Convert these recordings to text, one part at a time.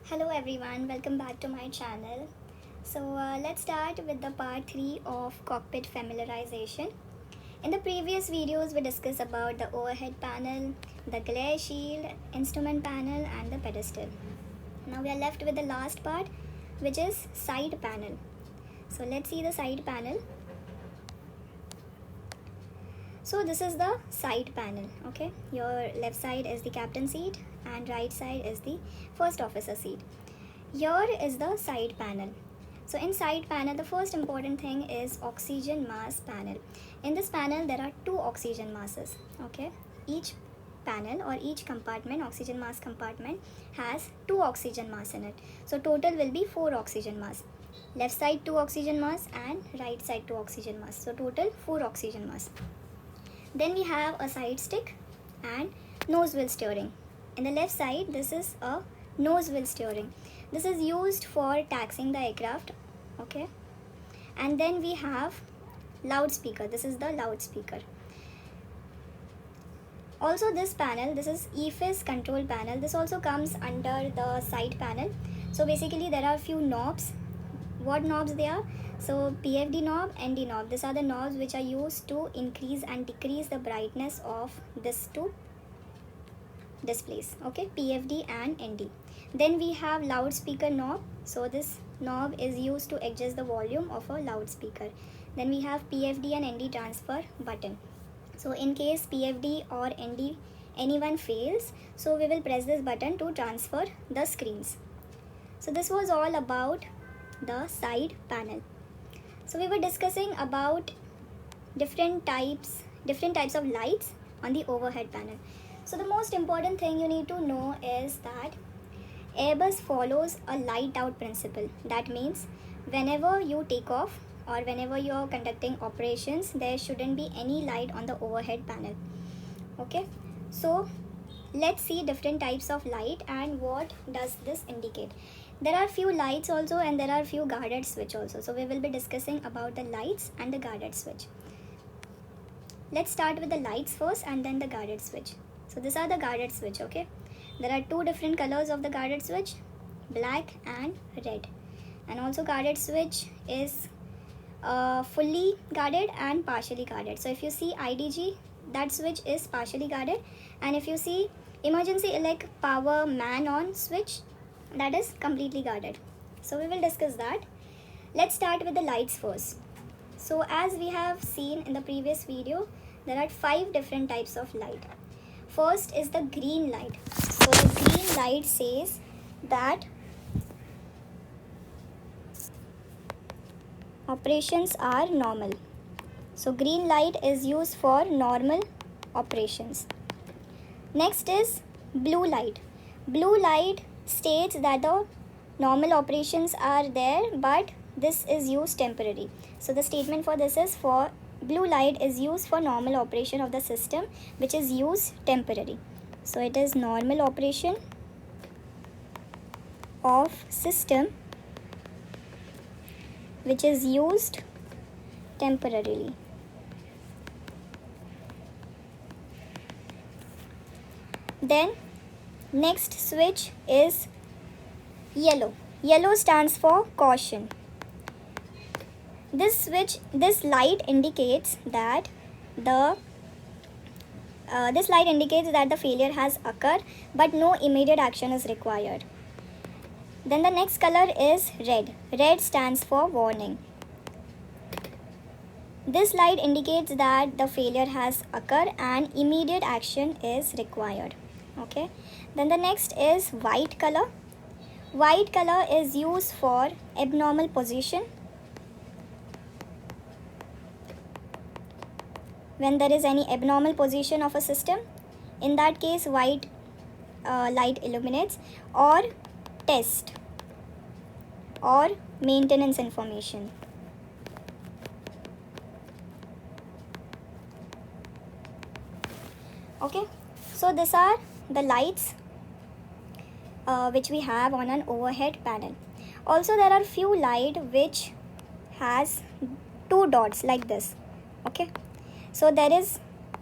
Hello everyone, welcome back to my channel. Let's start with the part 3 of cockpit familiarization. In the previous videos we discussed about the overhead panel, the glare shield, instrument panel and the pedestal. Now we are left with the last part, which is side panel. So let's see the side panel. So this is the side panel, okay? Your left side is the captain seat and right side is the first officer seat. Here is the side panel. So in side panel, the first important thing is oxygen mass panel. In this panel, there are 2 oxygen masses, okay? Each panel or each compartment, oxygen mass compartment, has 2 oxygen mass in it. So total will be 4 oxygen mass. Left side 2 oxygen mass and right side 2 oxygen mass. So total 4 oxygen mass. Then we have a side stick and nose wheel steering. In the left side, this is a nose wheel steering. This is used for taxiing the aircraft, okay? And then we have loudspeaker. This is the loudspeaker. Also this panel, this is EFIS control panel. This also comes under the side panel. So basically there are few knobs. What knobs they are? So PFD knob, ND knob. These are the knobs which are used to increase and decrease the brightness of these 2 displays, okay? PFD and ND. Then we have loudspeaker knob. So this knob is used to adjust the volume of a loudspeaker. Then we have PFD and ND transfer button. So in case PFD or ND anyone fails, so we will press this button to transfer the screens. So this was all about the side panel. So we were discussing about different types of lights on the overhead panel. So the most important thing you need to know is that Airbus follows a light out principle. That means whenever you take off or whenever you are conducting operations, there shouldn't be any light on the overhead panel, okay? So let's see different types of light and what does this indicate. There are few lights also and there are few guarded switch also. So we will be discussing about the lights and the guarded switch. Let's start with the lights first and then the guarded switch. So these are the guarded switch, okay? There are 2 different colors of the guarded switch, black and red. And also guarded switch is fully guarded and partially guarded. So if you see IDG, that switch is partially guarded. And if you see emergency power man on switch, that is completely guarded. So we will discuss that. Let's start with the lights first. So as we have seen in the previous video, there are 5 different types of light. First is the green light. So the green light says that operations are normal. So green light is used for normal operations. Next is blue light. Blue light states that the normal operations are there, but this is used temporary. So the statement for this is for blue light is used for normal operation of the system, which is used temporary. So it is normal operation of system which is used temporarily. Then next switch is yellow. Yellow stands for caution. This light indicates that the failure has occurred, but no immediate action is required. Then the next color is red. Red stands for warning. This light indicates that the failure has occurred and immediate action is required. Okay. Then the next is white color. White color is used for abnormal position. When there is any abnormal position of a system, in that case white light illuminates, or test or maintenance information. Okay, so these are the lights which we have on an overhead panel. Also there are few light which has 2 dots like this, okay? So there is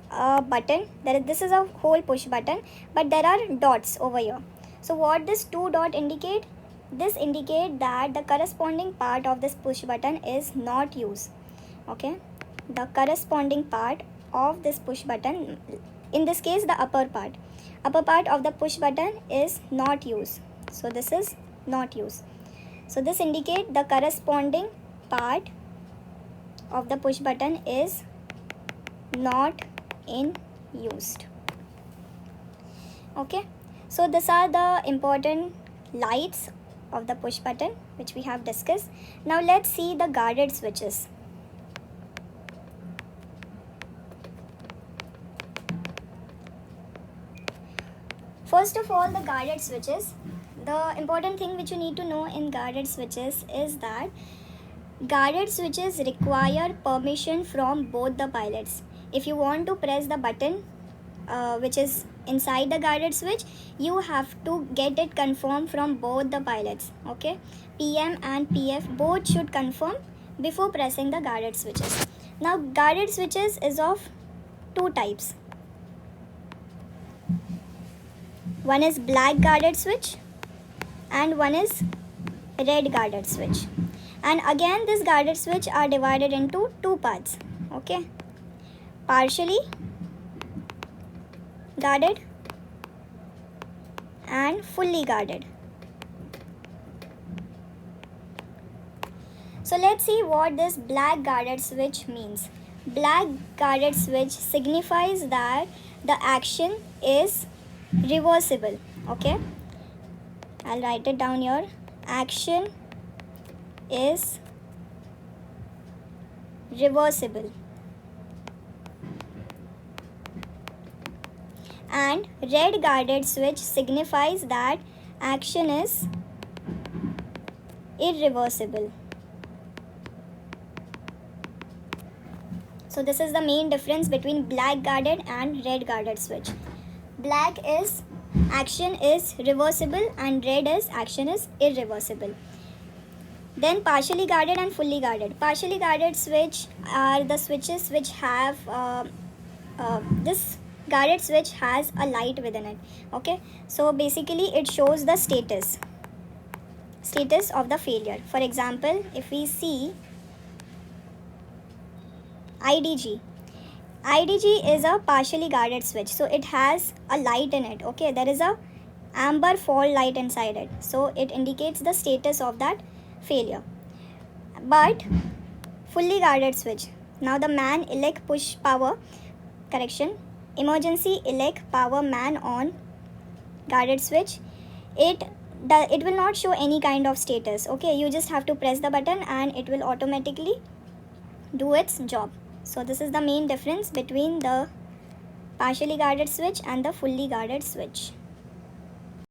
a button, this is a whole push button, but there are dots over here. So what this two dot indicate? This indicate that the corresponding part of this push button is not used. Okay, the corresponding part of this push button, in this case the upper part of the push button is not used. So this is not used. So this indicate the corresponding part of the push button is not in used. Okay, so these are the important lights of the push button which we have discussed. Now let's see the guarded switches. First of all, the guarded switches. The important thing which you need to know in guarded switches is that guarded switches require permission from both the pilots. If you want to press the button which is inside the guarded switch, you have to get it confirmed from both the pilots. Okay, PM and PF both should confirm before pressing the guarded switches. Now guarded switches is of two types. One is black guarded switch and one is red guarded switch. And again this guarded switch are divided into two parts. Okay, partially guarded and fully guarded. So let's see what this black guarded switch means. Black guarded switch signifies that the action is reversible. Okay, I'll write it down here. Action is reversible. And red guarded switch signifies that action is irreversible. So this is the main difference between black guarded and red guarded switch. Black is action is reversible and red is action is irreversible. Then partially guarded and fully guarded. Partially guarded switch are the switches which have this guarded switch has a light within it. Okay, so basically it shows the status of the failure. For example, if we see IDG is a partially guarded switch, so it has a light in it. Okay, there is a amber fault light inside it, so it indicates the status of that failure. But fully guarded switch, now the man elect push power, emergency elect power man on guarded switch, it will not show any kind of status. Okay, you just have to press the button and it will automatically do its job. So this is the main difference between the partially guarded switch and the fully guarded switch.